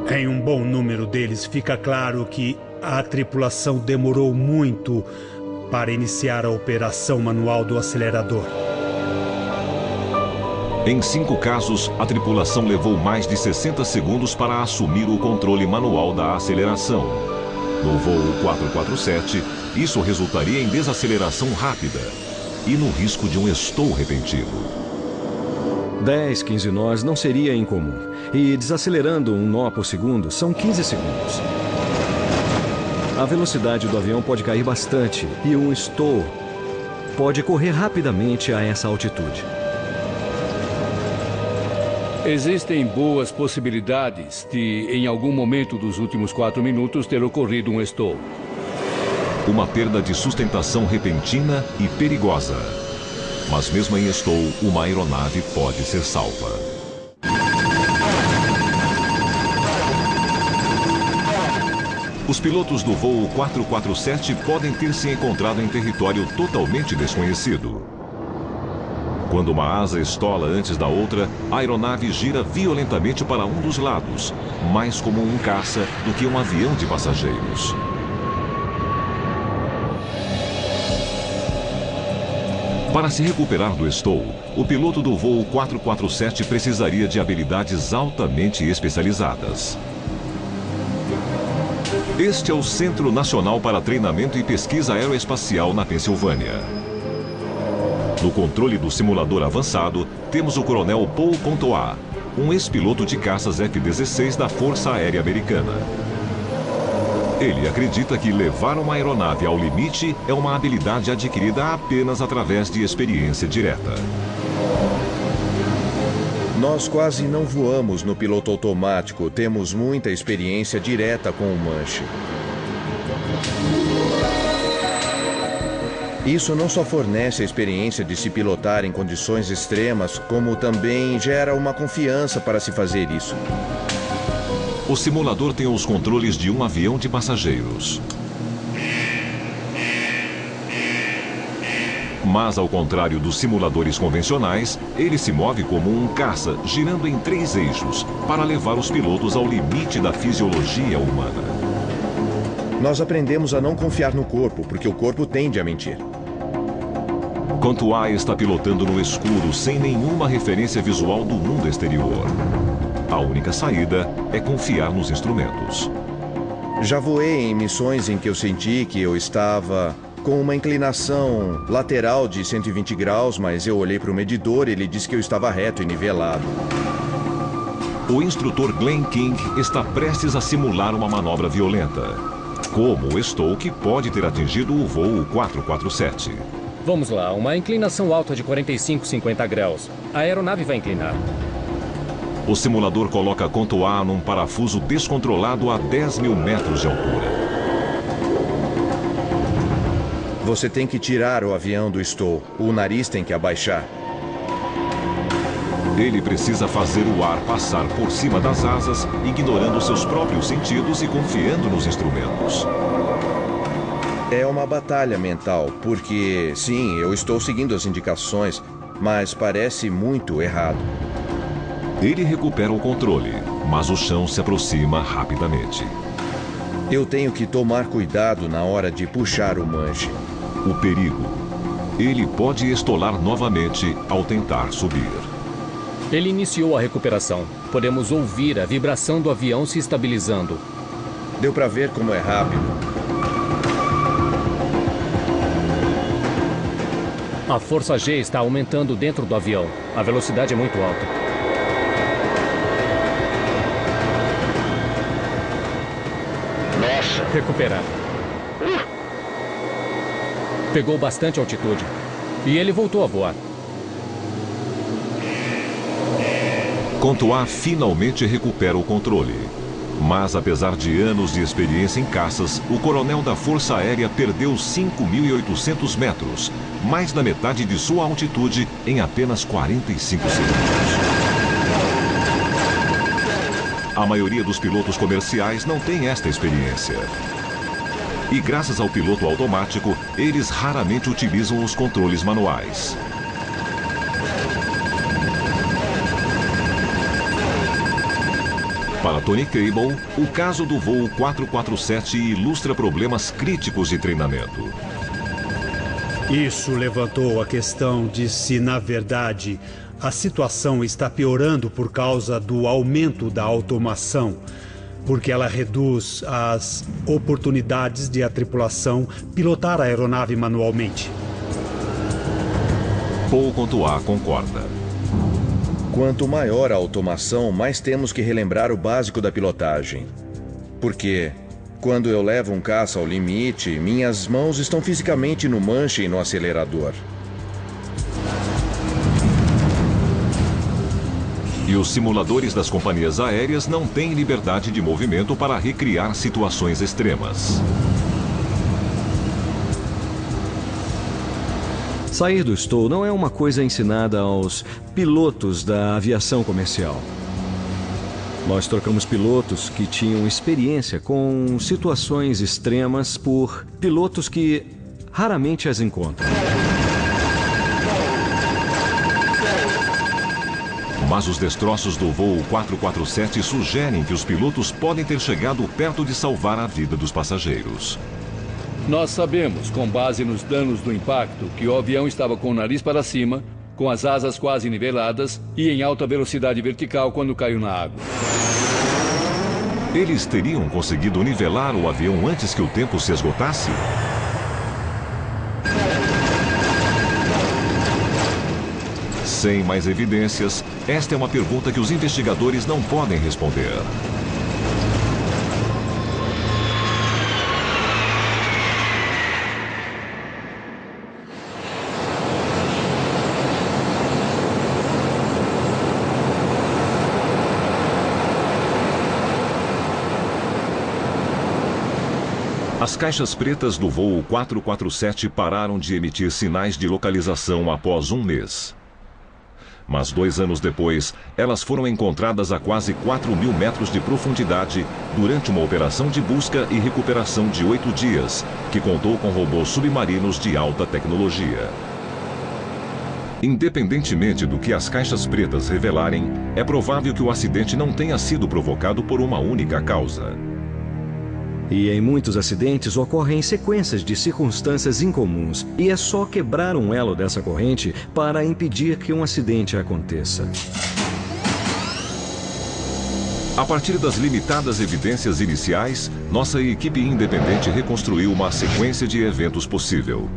Em um bom número deles, fica claro que a tripulação demorou muito para iniciar a operação manual do acelerador. Em 5 casos, a tripulação levou mais de 60 segundos para assumir o controle manual da aceleração. No voo 447, isso resultaria em desaceleração rápida e no risco de um estouro repentino. 10, 15 nós não seria incomum. E desacelerando um nó por segundo são 15 segundos. A velocidade do avião pode cair bastante e um estouro pode ocorrer rapidamente a essa altitude. Existem boas possibilidades de, em algum momento dos últimos 4 minutos, ter ocorrido um estouro. Uma perda de sustentação repentina e perigosa. Mas mesmo em estouro, uma aeronave pode ser salva. Os pilotos do voo 447 podem ter se encontrado em território totalmente desconhecido. Quando uma asa estola antes da outra, a aeronave gira violentamente para um dos lados, mais como um caça do que um avião de passageiros. Para se recuperar do estouro, o piloto do voo 447 precisaria de habilidades altamente especializadas. Este é o Centro Nacional para Treinamento e Pesquisa Aeroespacial na Pensilvânia. No controle do simulador avançado, temos o coronel Paul Contois, um ex-piloto de caças F-16 da Força Aérea Americana. Ele acredita que levar uma aeronave ao limite é uma habilidade adquirida apenas através de experiência direta. Nós quase não voamos no piloto automático, temos muita experiência direta com o manche. Isso não só fornece a experiência de se pilotar em condições extremas, como também gera uma confiança para se fazer isso. O simulador tem os controles de um avião de passageiros. Mas, ao contrário dos simuladores convencionais, ele se move como um caça, girando em 3 eixos, para levar os pilotos ao limite da fisiologia humana. Nós aprendemos a não confiar no corpo, porque o corpo tende a mentir. Contois está pilotando no escuro, sem nenhuma referência visual do mundo exterior. A única saída é confiar nos instrumentos. Já voei em missões em que eu senti que eu estava com uma inclinação lateral de 120 graus, mas eu olhei para o medidor e ele disse que eu estava reto e nivelado. O instrutor Glenn King está prestes a simular uma manobra violenta. Como o Stoke pode ter atingido o voo 447. Vamos lá, uma inclinação alta de 45, 50 graus. A aeronave vai inclinar. O simulador coloca Contois num parafuso descontrolado a 10 mil metros de altura. Você tem que tirar o avião do stall. O nariz tem que abaixar. Ele precisa fazer o ar passar por cima das asas, ignorando seus próprios sentidos e confiando nos instrumentos. É uma batalha mental, porque, sim, eu estou seguindo as indicações, mas parece muito errado. Ele recupera o controle, mas o chão se aproxima rapidamente. Eu tenho que tomar cuidado na hora de puxar o manche. O perigo. Ele pode estolar novamente ao tentar subir. Ele iniciou a recuperação. Podemos ouvir a vibração do avião se estabilizando. Deu para ver como é rápido. A força G está aumentando dentro do avião. A velocidade é muito alta. Nossa! Recuperar. Pegou bastante altitude. E ele voltou a voar. Contois finalmente recupera o controle. Mas, apesar de anos de experiência em caças, o coronel da Força Aérea perdeu 5.800 metros, mais da metade de sua altitude, em apenas 45 segundos. A maioria dos pilotos comerciais não tem esta experiência. E graças ao piloto automático, eles raramente utilizam os controles manuais. Para Tony Cable, o caso do voo 447 ilustra problemas críticos de treinamento. Isso levantou a questão de se, na verdade, a situação está piorando por causa do aumento da automação, porque ela reduz as oportunidades de a tripulação pilotar a aeronave manualmente. Paul.A concorda. Quanto maior a automação, mais temos que relembrar o básico da pilotagem. Porque quando eu levo um caça ao limite, minhas mãos estão fisicamente no manche e no acelerador. E os simuladores das companhias aéreas não têm liberdade de movimento para recriar situações extremas. Sair do STOL não é uma coisa ensinada aos pilotos da aviação comercial. Nós trocamos pilotos que tinham experiência com situações extremas por pilotos que raramente as encontram. Mas os destroços do voo 447 sugerem que os pilotos podem ter chegado perto de salvar a vida dos passageiros. Nós sabemos, com base nos danos do impacto, que o avião estava com o nariz para cima, com as asas quase niveladas e em alta velocidade vertical quando caiu na água. Eles teriam conseguido nivelar o avião antes que o tempo se esgotasse? Sem mais evidências, esta é uma pergunta que os investigadores não podem responder. As caixas pretas do voo 447 pararam de emitir sinais de localização após um mês. Mas 2 anos depois, elas foram encontradas a quase 4.000 metros de profundidade durante uma operação de busca e recuperação de 8 dias, que contou com robôs submarinos de alta tecnologia. Independentemente do que as caixas pretas revelarem, é provável que o acidente não tenha sido provocado por uma única causa. E em muitos acidentes ocorrem sequências de circunstâncias incomuns, e é só quebrar um elo dessa corrente para impedir que um acidente aconteça. A partir das limitadas evidências iniciais, nossa equipe independente reconstruiu uma sequência de eventos possível.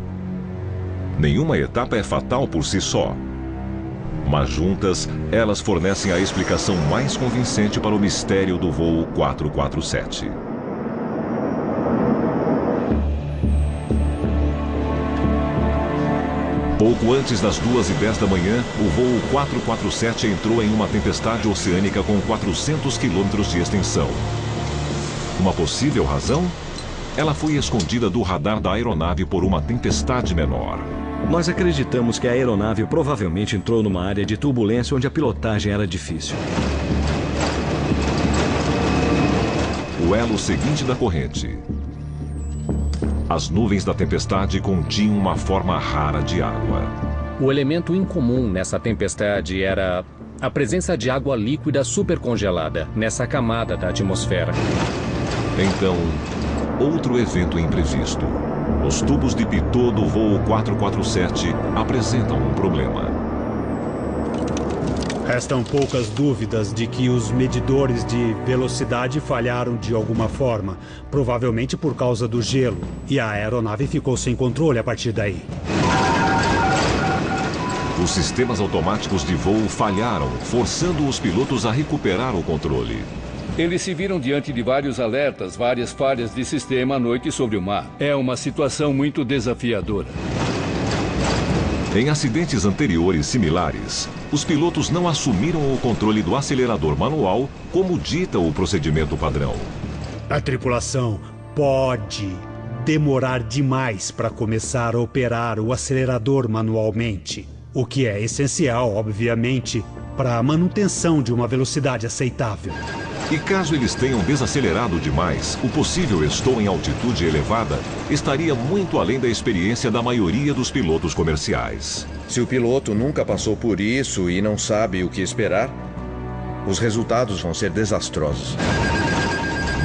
Nenhuma etapa é fatal por si só. Mas juntas, elas fornecem a explicação mais convincente para o mistério do voo 447. Pouco antes das 2h10 da manhã, o voo 447 entrou em uma tempestade oceânica com 400 quilômetros de extensão. Uma possível razão? Ela foi escondida do radar da aeronave por uma tempestade menor. Nós acreditamos que a aeronave provavelmente entrou numa área de turbulência onde a pilotagem era difícil. O elo seguinte da corrente. As nuvens da tempestade continham uma forma rara de água. O elemento incomum nessa tempestade era a presença de água líquida supercongelada nessa camada da atmosfera. Então, outro evento imprevisto. Os tubos de pitot do voo 447 apresentam um problema. Restam poucas dúvidas de que os medidores de velocidade falharam de alguma forma, provavelmente por causa do gelo, e a aeronave ficou sem controle a partir daí. Os sistemas automáticos de voo falharam, forçando os pilotos a recuperar o controle. Eles se viram diante de vários alertas, várias falhas de sistema à noite sobre o mar. É uma situação muito desafiadora. Em acidentes anteriores similares, os pilotos não assumiram o controle do acelerador manual como dita o procedimento padrão. A tripulação pode demorar demais para começar a operar o acelerador manualmente, o que é essencial, obviamente, para a manutenção de uma velocidade aceitável. E caso eles tenham desacelerado demais, o possível stall em altitude elevada estaria muito além da experiência da maioria dos pilotos comerciais. Se o piloto nunca passou por isso e não sabe o que esperar, os resultados vão ser desastrosos.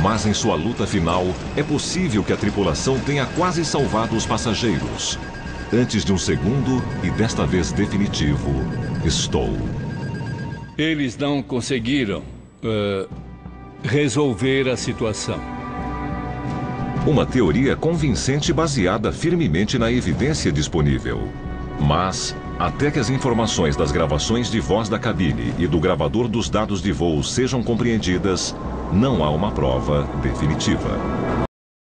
Mas em sua luta final, é possível que a tripulação tenha quase salvado os passageiros. Antes de um segundo, e desta vez definitivo, estou. Eles não conseguiram resolver a situação. Uma teoria convincente baseada firmemente na evidência disponível. Mas, até que as informações das gravações de voz da cabine e do gravador dos dados de voo sejam compreendidas, não há uma prova definitiva.